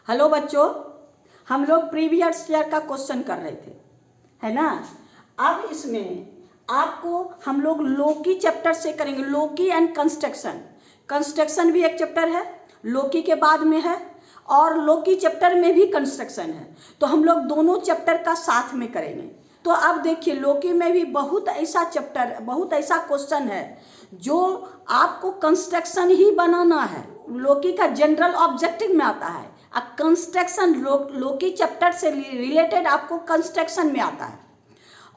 Hello बच्चों, हम लोग प्रीवियस ईयर का क्वेश्चन कर रहे थे, है ना। अब इसमें आपको हम लोग लोकी चैप्टर से करेंगे, लोकी एंड कंस्ट्रक्शन। कंस्ट्रक्शन भी एक चैप्टर है, लोकी के बाद में है, और लोकी चैप्टर में भी कंस्ट्रक्शन है, तो हम लोग दोनों चैप्टर का साथ में करेंगे। तो अब देखिए, लोकी में भी बहुत ऐसा चैप्टर, बहुत ऐसा क्वेश्चन है जो आपको कंस्ट्रक्शन ही बनाना है। लोकी का जनरल ऑब्जेक्टिव में आता है, कंस्ट्रक्शन लोकी चैप्टर से रिलेटेड आपको कंस्ट्रक्शन में आता है,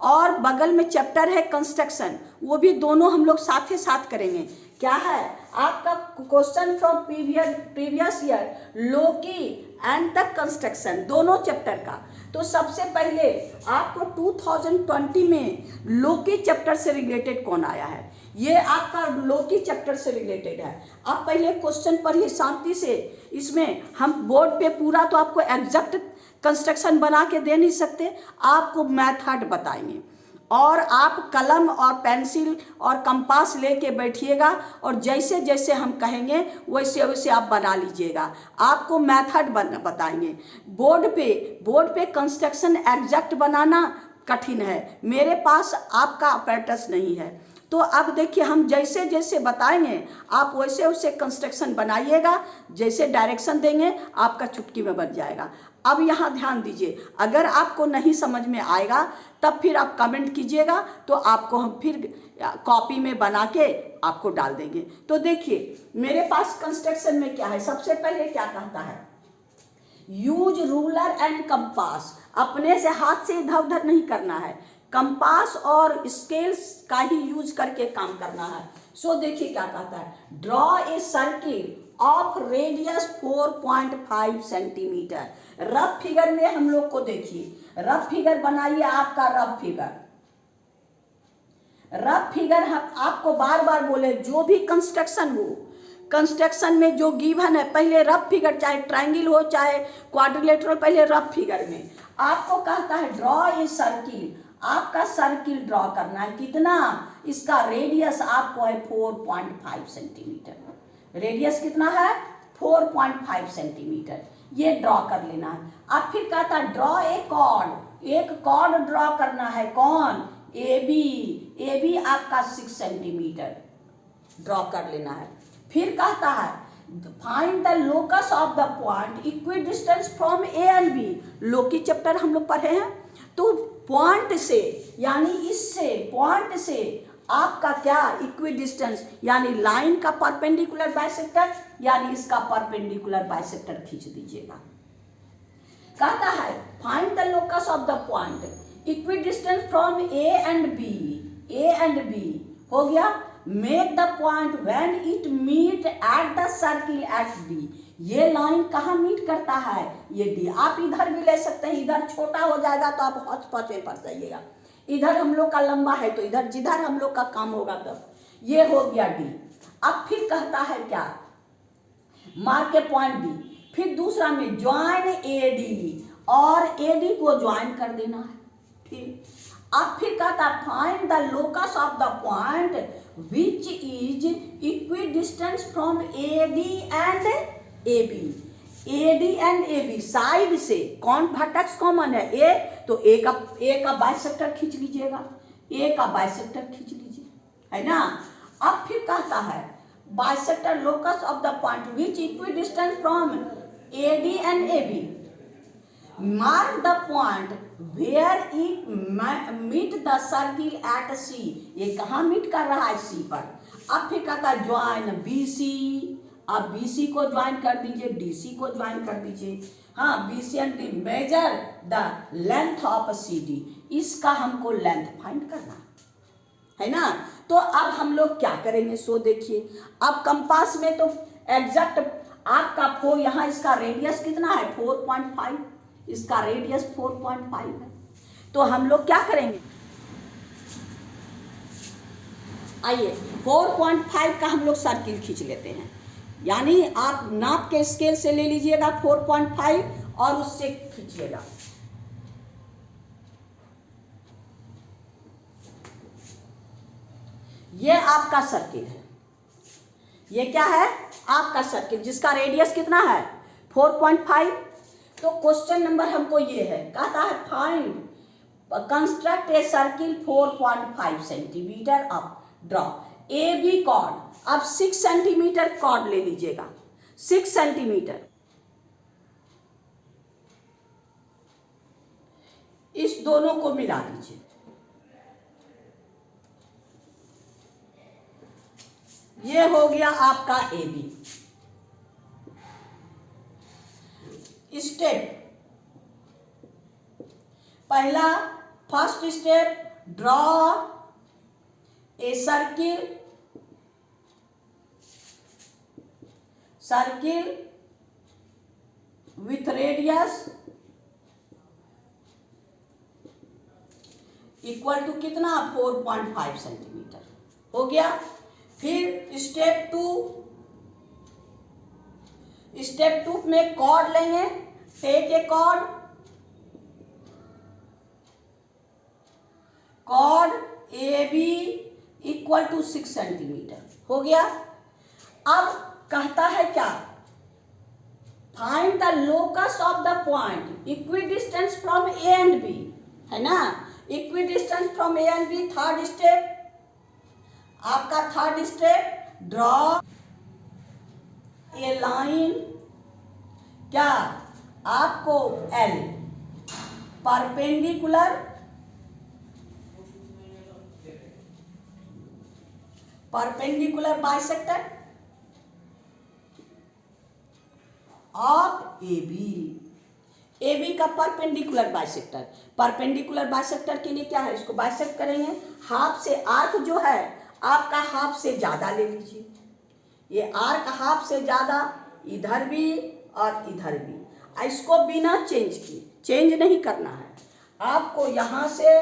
और बगल में चैप्टर है कंस्ट्रक्शन, वो भी दोनों हम लोग साथ ही साथ करेंगे। क्या है आपका question from previous year, Loki and the construction, दोनों चैप्टर का। तो सबसे पहले आपको 2020 में लोकी चैप्टर से रिलेटेड कौन आया है, ये आपका लोकी चैप्टर से रिलेटेड है। आप पहले क्वेश्चन पढ़िए शांति से। इसमें हम बोर्ड पे पूरा तो आपको एग्जैक्ट कंस्ट्रक्शन बना के दे नहीं सकते, आपको मेथड बताएंगे, और आप कलम और पेंसिल और कंपास लेके बैठिएगा, और जैसे जैसे हम कहेंगे वैसे वैसे आप बना लीजिएगा। आपको मेथड बताएंगे। बोर्ड पे कंस्ट्रक्शन एग्जैक्ट बनाना कठिन है, मेरे पास आपका अपैरेटस नहीं है। तो अब देखिए, हम जैसे जैसे बताएंगे आप वैसे वैसे कंस्ट्रक्शन बनाइएगा, जैसे डायरेक्शन देंगे आपका चुटकी में बन जाएगा। अब यहाँ ध्यान दीजिए, अगर आपको नहीं समझ में आएगा तब फिर आप कमेंट कीजिएगा, तो आपको हम फिर कॉपी में बना के आपको डाल देंगे। तो देखिए, मेरे पास कंस्ट्रक्शन में क्या है, सबसे पहले क्या कहता है, यूज रूलर एंड कंपास। अपने से हाथ से इधर उधर नहीं करना है, कंपास और स्केल्स का ही यूज करके काम करना है। सो देखिए क्या कहता है, draw a circle of radius 4.5 centimetre. Rough figure में हम लोग को देखिए, रफ फिगर बनाइए, आपका रफ फिगर हम आपको बार बार बोले, जो भी कंस्ट्रक्शन हो, कंस्ट्रक्शन में जो गिवन है पहले रफ फिगर, चाहे ट्रायंगल हो चाहे क्वाड्रिलेटरल, पहले रफ फिगर में आपको कहता है ड्रॉ ए सर्किल। आपका सर्किल ड्रॉ करना है, कितना, इसका रेडियस आपको है 4.5 सेंटीमीटर। रेडियस कितना है, 4.5 सेंटीमीटर, ये ड्रॉ कर लेना है। अब फिर कहता है ड्रॉ ए कॉर्ड, एक कॉर्ड ड्रॉ करना है, कौन, ए बी आपका 6 सेंटीमीटर ड्रॉ कर लेना है। फिर कहता है find the locus of the point equi distance from A and B. Loci chapter हम लोग पढ़े हैं, तो पॉइंट से यानी इससे पॉइंट से आपका क्या, इक्वी डिस्टेंस यानी लाइन का परपेंडिकुलर बाइसेक्टर, यानी इसका परपेंडिकुलर बाइसेक्टर खींच दीजिएगा। कहता है find the locus of the point equi distance from A and B, हो गया। Make the point when it meet at the circle at D. ये लाइन कहाँ मीट करता है, ये डी। आप इधर भी ले सकते हैं, इधर छोटा हो जाएगा तो आप हौच पौच में फंस जाइएगा। इधर हम लोग का लंबा है तो इधर जिधर हम लोग का काम होगा तब, ये हो गया डी। अब फिर कहता है क्या, मार्क ए पॉइंट डी। फिर दूसरा में ज्वाइन ए डी, और ए डी को ज्वाइन कर देना है। फिर कहता है find the locus of the point which is equi distance from A D and A B. Side से कौन वर्टेक्स कॉमन है, ए, तो ए का बाइसेक्टर खींच लीजिएगा, ए का बाइसेक्टर खींच लीजिए, है ना। अब फिर कहता है bisector locus of the point which equi distance from A D and A B. Mark the point where it meet the circle at C. ये कहाँ मीट कर रहा है, सी पर। अब फिर कहता है ज्वाइन बी सी। अब बी सी को ज्वाइन कर दीजिए, डी सी को ज्वाइन कर दीजिए। हाँ, B C and D measure the length of C D. इसका हमको लेंथ फाइंड करना है ना। तो अब हम लोग क्या करेंगे, सो देखिए। अब कंपास में तो एग्जैक्ट आपका 4, यहाँ इसका रेडियस कितना है 4.5, इसका रेडियस 4.5 है। तो हम लोग क्या करेंगे, आइए 4.5 का हम लोग सर्किल खींच लेते हैं, यानी आप नाप के स्केल से ले लीजिएगा 4.5 और उससे खींचिएगा। ये आपका सर्किल है, ये क्या है, आपका सर्किल, जिसका रेडियस कितना है 4.5, तो क्वेश्चन नंबर हमको ये है, कहता है find construct a circle 4.5 centimetre up, draw A B chord. अब 6 सेंटीमीटर कॉर्ड ले लीजिएगा, 6 सेंटीमीटर। इस दोनों को मिला दीजिए, ये हो गया आपका ए बी। स्टेप पहला, first step, draw a circle with radius equal to कितना, 4.5 सेंटीमीटर हो गया। फिर स्टेप टू में कॉर्ड लेंगे, take a chord A B equal to 6 centimetre हो गया। अब कहता है क्या, find the locus of the point equi distance from A and B, है ना, equi distance from A and B. Third step आपका, third step, draw a line, क्या आपको L perpendicular bisector of A B का perpendicular bisector के लिए क्या है, इसको बाइसेक्ट करेंगे, हाफ से आर्क जो है आपका हाफ से ज्यादा ले लीजिए, ये आर्क हाफ से ज्यादा इधर भी और इधर भी, इसको बिना चेंज किए, चेंज नहीं करना है आपको, यहां से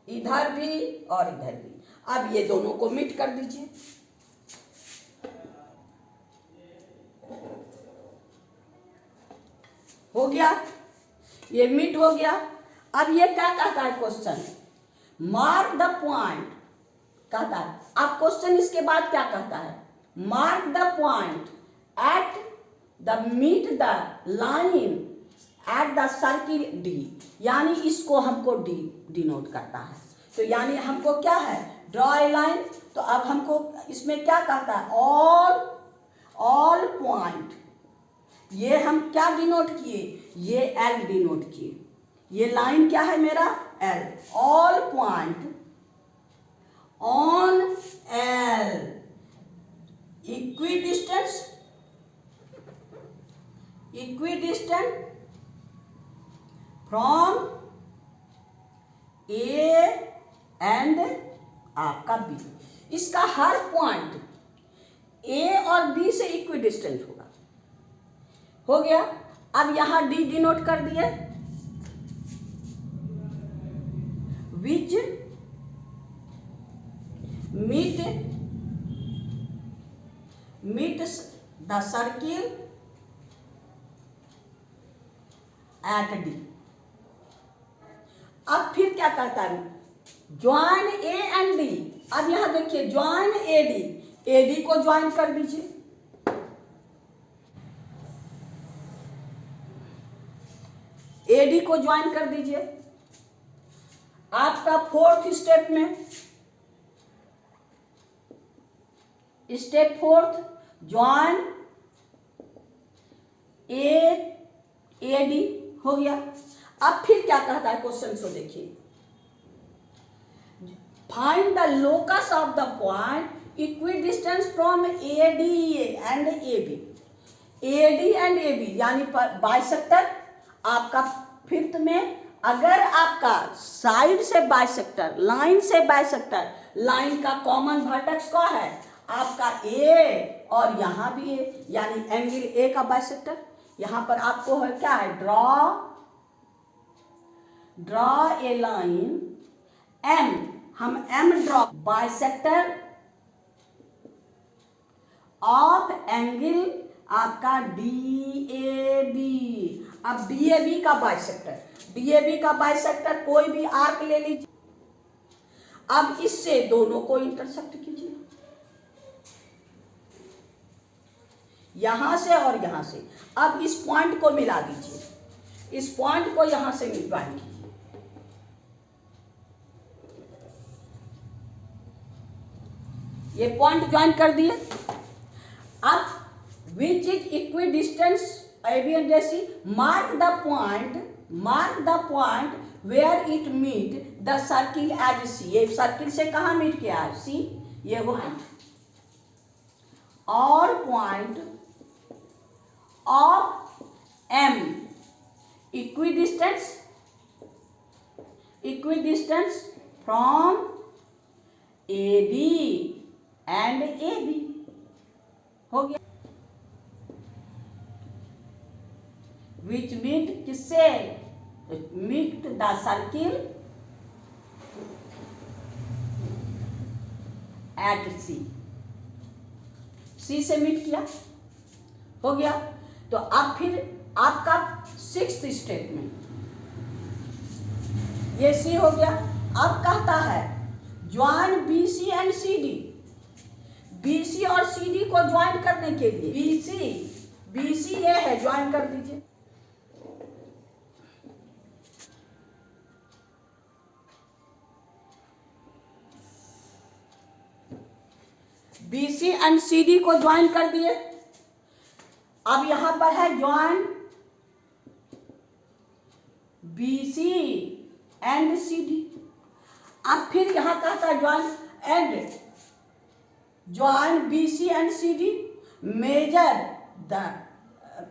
इधर भी और इधर भी। अब ये दोनों को मीट कर दीजिए, हो गया, ये मीट हो गया। अब ये क्या कहता है क्वेश्चन, मार्क द पॉइंट कहता है। अब क्वेश्चन इसके बाद क्या कहता है, mark the point at the meet the line at the circle D, यानी इसको हमको डी डिनोट करता है। तो यानी हमको क्या है, ड्रॉ ए लाइन। तो अब हमको इसमें क्या कहता है, ऑल पॉइंट, ये हम क्या डिनोट किए, ये एल डिनोट किए, ये लाइन क्या है मेरा, L. All point on L equi distance from A and आपका बी। इसका हर पॉइंट ए और बी से इक्वी डिस्टेंस होगा, हो गया। अब यहां डी डिनोट कर दिए, which meet the circle at D. अब फिर क्या कहता है, ज्वाइन ए एंड डी। अब यहां देखिए, ज्वाइन ए डी को ज्वाइन कर दीजिए, एडी को ज्वाइन कर दीजिए। आपका फोर्थ स्टेप में, step fourth, join A D हो गया। अब फिर क्या कहता है क्वेश्चन को देखिए, find the locus of the point equi distance from A D and A B, यानी बाइसेक्टर आपका फिफ्थ में। अगर आपका साइड से बाइसेक्टर, लाइन से बाइसेक्टर, लाइन का कॉमन वर्टेक्स क्या है आपका ए, और यहां भी ए, यानी एंगल ए का बाइसेक्टर। यहां पर आपको है क्या है, ड्रॉ ए लाइन एम, हम M draw, bisector of angle आपका DAB। अब DAB का बाइसेक्टर कोई भी आर्क ले लीजिए। अब इससे दोनों को इंटरसेक्ट कीजिए, यहाँ से और यहाँ से। अब इस पॉइंट को मिला दीजिए, इस पॉइंट को यहाँ से ज्वाइन कीजिए। ये पॉइंट ज्वाइन कर दिए। अब विच is equi distance AB and AC, mark the point where it meet the circle as C। ये सर्किल से कहाँ मीट किया है? C। ये वो है और point of M equidistance from AB and AB हो गया। विच मीट किससे? मीट द सर्किल एट सी से मीट किया, हो गया। तो अब फिर आपका 6th स्टेटमेंट, ये सी हो गया। अब कहता है join BC and CD। BC और CD को ज्वाइन करने के लिए BC ये है, ज्वाइन कर दीजिए। BC एंड CD को ज्वाइन कर दिए। अब यहां पर है ज्वाइन BC एंड CD। अब फिर यहां कहता है join BC and CD,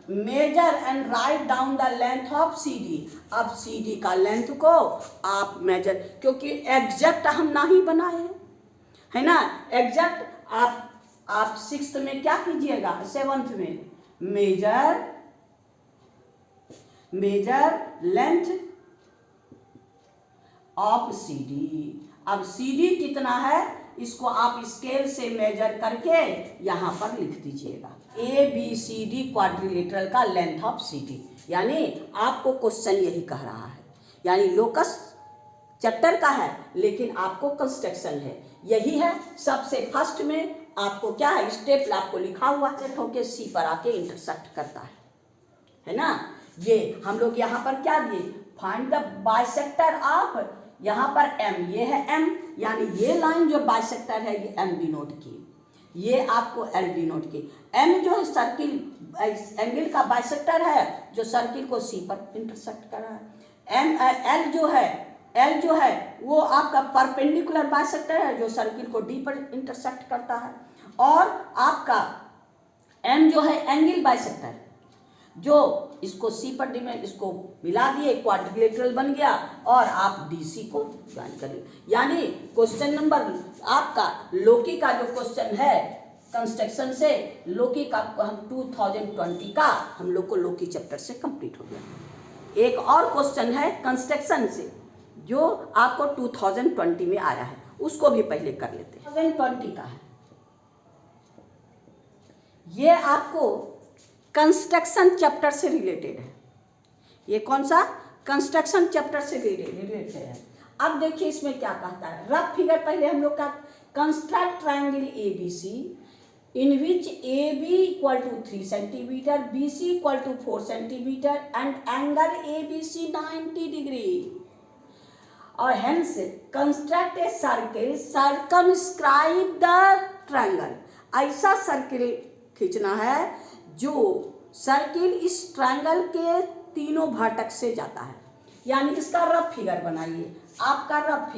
measure and write down the length of CD। अब CD का लेंथ को आप मेजर, क्योंकि एग्जैक्ट हम नहीं बनाए हैं, है ना। एग्जैक्ट आप 6th में क्या कीजिएगा? 7th में मेजर लेंथ ऑफ CD। अब CD कितना है इसको आप स्केल से मेजर करके यहां पर लिख दीजिएगा। ABCD क्वाड्रिलेटरल का लेंथ ऑफ CD, यानी आपको क्वेश्चन यही कह रहा है, यानी लोकस चैप्टर का है लेकिन आपको कंस्ट्रक्शन है, यही है। सबसे फर्स्ट में आपको क्या है? स्टेप आपको लिखा हुआ है, होके C पर आके इंटरसेक्ट करता है ना। ये हम लोग यहाँ पर क्या दिए? फाइंड द बाइसेक्टर ऑफ, यहाँ पर M, ये है M, यानी ये लाइन जो बाइसेक्टर है ये M डिनोट की, ये आपको L डिनोट की। M जो है सर्किल एंगल का बाइसेक्टर है जो सर्किल को C पर इंटरसेक्ट कर रहा है। L जो है वो आपका परपेंडिकुलर बाइसेक्टर है जो सर्किल को D पर इंटरसेक्ट करता है। और आपका M जो है एंगल बाइसेक्टर जो इसको C पर डिमेंड, इसको मिला दिए, क्वाड्रिलेटरल बन गया और आप DC को ज्वाइन कर लिए। यानी क्वेश्चन नंबर आपका लोकी का जो क्वेश्चन है कंस्ट्रक्शन से, लोकी का हम 2020 का हम लोग को लोकी चैप्टर से कंप्लीट हो गया। एक और क्वेश्चन है कंस्ट्रक्शन से जो आपको 2020 में आया है, उसको भी पहले कर लेते हैं। 2020 का है, ये आपको कंस्ट्रक्शन चैप्टर से रिलेटेड है। ये कौन सा? कंस्ट्रक्शन चैप्टर से रिलेटेड है। अब देखिए इसमें क्या कहता है। रफ फिगर पहले हम लोग का, construct triangle ABC in which AB equal to 3 centimeter, BC equal to 4 centimeter and angle ABC 90 degree। और hence construct a circle circumscribe the triangle। ऐसा सर्किल खींचना है जो सर्किल इस ट्रायंगल के तीनों भाटक से जाता है, यानी इसका रफ फिगर बनाइए। आपका रफ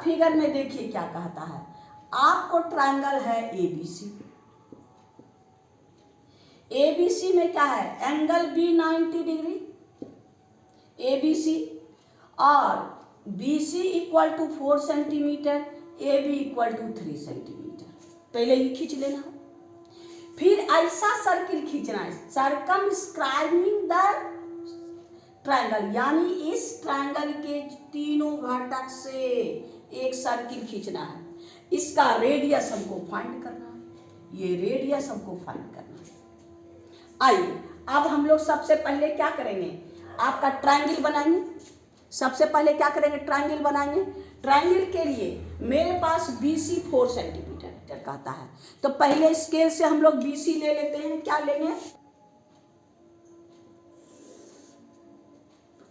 फिगर में देखिए क्या कहता है। आपको ट्रायंगल है ABC में क्या है? एंगल B 90 डिग्री ABC और BC equal to 4 centimetre, AB equal to 3 centimetre. पहले ये खींच लेना है, फिर ऐसा सर्किल खींचना है सर्कमस्क्राइबिंग द ट्रायंगल, यानी इस ट्रायंगल के तीनों घटक से एक सर्किल खींचना है। इसका रेडियस हमको फाइंड करना है, ये रेडियस हमको फाइंड करना है। आइए अब हम लोग सबसे पहले क्या करेंगे? आपका ट्रायंगल बनाएंगे। सबसे पहले क्या करेंगे? ट्रायंगल बनाएंगे। ट्रायंगल के लिए मेरे पास BC 4 सेंटीमीटर कहता है, तो पहले स्केल से हम लोग BC ले लेते हैं। क्या लेंगे?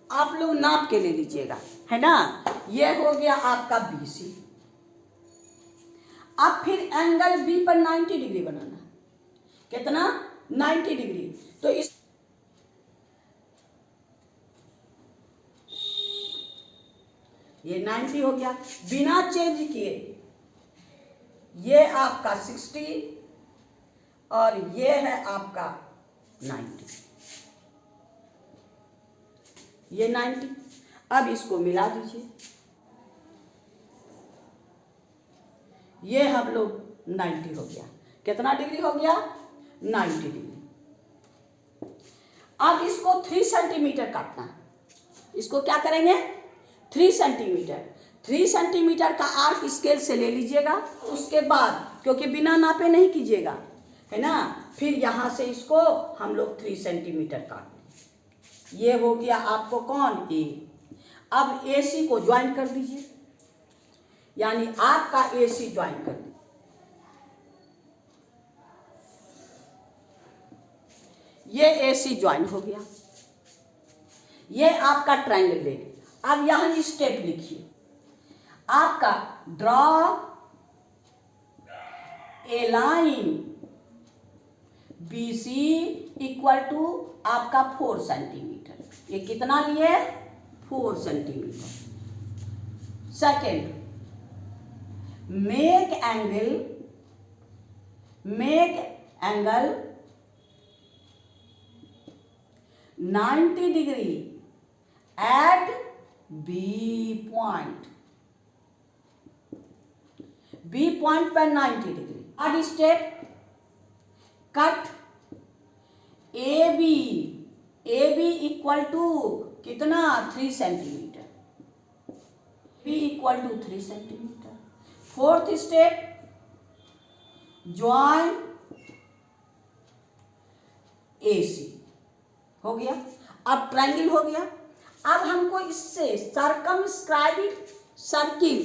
आप लोग नाप के ले लीजिएगा, है ना। ये हो गया आपका BC। अब फिर एंगल B पर 90 डिग्री बनाना है। कितना? 90 डिग्री। तो इस ये 90 हो गया बिना चेंज किए। ये आपका 60 और ये है आपका 90। ये 90। अब इसको मिला दीजिए। ये हम लोग 90 हो गया। कितना डिग्री हो गया? 90 डिग्री। अब इसको 3 सेंटीमीटर काटना है। इसको क्या करेंगे? 3 सेंटीमीटर। 3 सेंटीमीटर का आर्क स्केल से ले लीजिएगा। उसके बाद क्योंकि बिना नापे नहीं कीजिएगा, है ना। फिर यहाँ से इसको हम लोग 3 सेंटीमीटर काट लें। ये हो गया आपको कौन? ए। अब AC को ज्वाइन कर दीजिए, यानी आपका AC ज्वाइन कर दीजिए। ये AC ज्वाइन हो गया। ये आपका ट्रायंगल ले। अब यहां स्टेप लिखिए। आपका draw a line BC equal to आपका 4 सेंटीमीटर। ये कितना लिए? 4 centimetre. Second, make angle 90 degree at B point. B point पर 90 degree. Third step, cut AB equal to कितना? 3 centimetre. B equal to 3 centimetre. Fourth step, join AC। हो गया। अब triangle हो गया। अब हमको इससे सर्कमस्क्राइबिंग सर्किल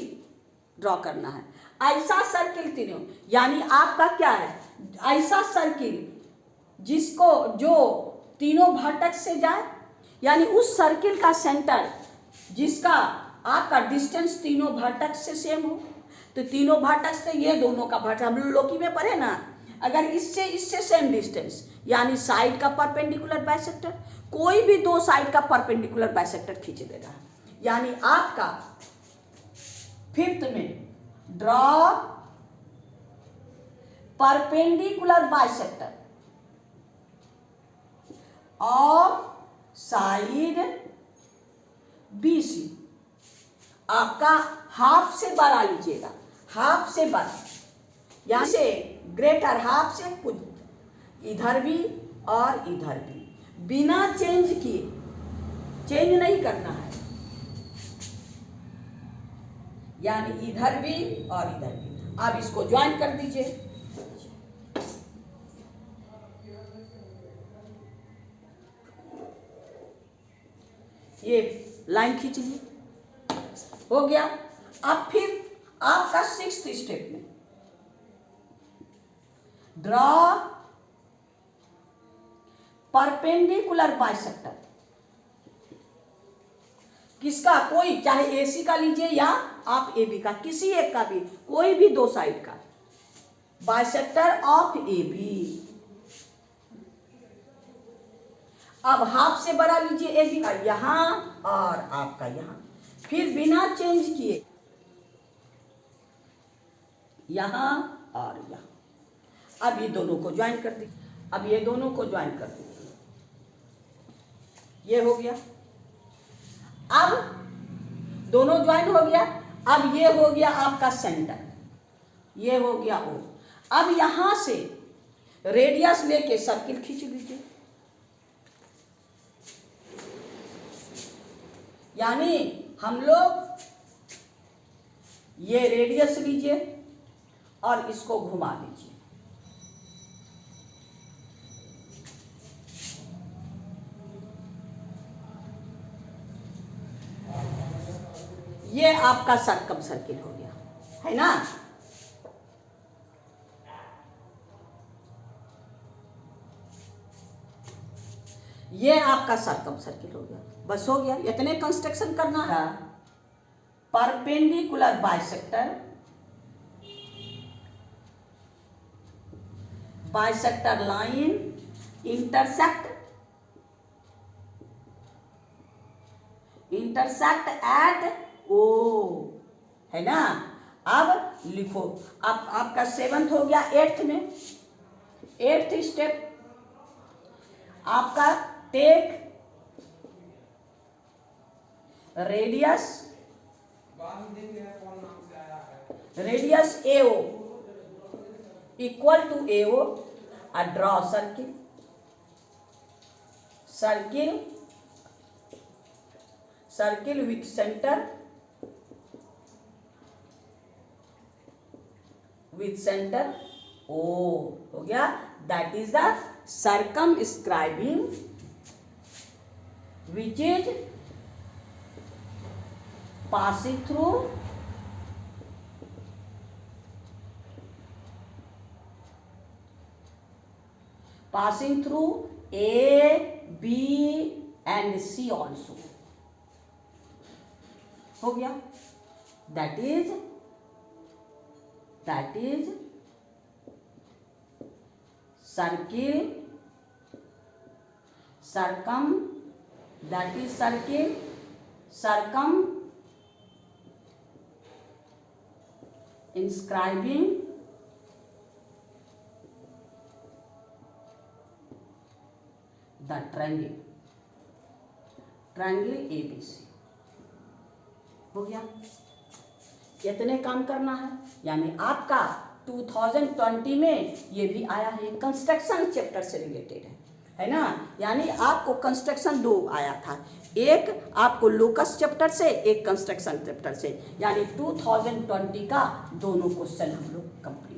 ड्रॉ करना है। ऐसा सर्किल तीनों, यानी आपका क्या है? ऐसा सर्किल जिसको जो तीनों वर्टेक्स से जाए, यानी उस सर्किल का सेंटर जिसका आपका डिस्टेंस तीनों वर्टेक्स से सेम हो। तो तीनों वर्टेक्स से ये दोनों का वर्टेक्स हम लोग लोकी में पढ़े ना, अगर इससे सेम डिस्टेंस, यानी साइड का परपेंडिकुलर बाइसेक्टर, कोई भी दो साइड का परपेंडिकुलर बाइसेक्टर खींच दे रहा है। यानी आपका फिफ्थ में ड्रॉ परपेंडिकुलर बाइसेक्टर और साइड BC। आपका हाफ से बढ़ा लीजिएगा, हाफ से बढ़ा, यहाँ से ग्रेटर हाफ से कुछ इधर भी और इधर भी, बिना चेंज किए, चेंज नहीं करना है, यानी इधर भी और इधर भी। अब इसको ज्वाइन कर दीजिए। ये लाइन खींच ली, हो गया। अब फिर आपका सिक्स्थ स्टेप में ड्रॉ परपेंडिकुलर बाइसेक्टर। किसका? कोई, चाहे AC का लीजिए या आप AB का, किसी एक का भी, कोई भी दो साइड का बाइसेक्टर ऑफ AB। अब हाफ से बड़ा लीजिए AB का, यहां और आपका यहां, फिर बिना चेंज किए यहां और यहां। अब ये दोनों को ज्वाइन कर दीजिए। अब ये दोनों को ज्वाइन कर दीजिए। ये हो गया। अब दोनों ज्वाइन हो गया। अब ये हो गया आपका सेंटर, ये हो गया O। अब यहां से रेडियस लेके सर्किल खींच लीजिए, यानी हम लोग ये रेडियस लीजिए और इसको घुमा लीजिए। ये आपका सर्कम सर्किल हो गया, है ना। ये आपका सर्कम सर्किल हो गया, बस हो गया। इतने कंस्ट्रक्शन करना है। Perpendicular bisector, bisector line intersect at O, है ना। अब लिखो, अब आपका 7th हो गया। 8th में 8th स्टेप आपका take radius AO equal to AO और draw circle with centre O हो गया। That is the circumscribing which is passing through A, B and C also हो गया। that is inscribing the triangle ABC हो गया। इतने काम करना है, यानी आपका 2020 में ये भी आया है, कंस्ट्रक्शन चैप्टर से रिलेटेड है ना। यानी आपको कंस्ट्रक्शन 2 आया था, एक आपको लोकस चैप्टर से, एक कंस्ट्रक्शन चैप्टर से, यानी 2020 का दोनों क्वेश्चन हम लोग कंप्लीट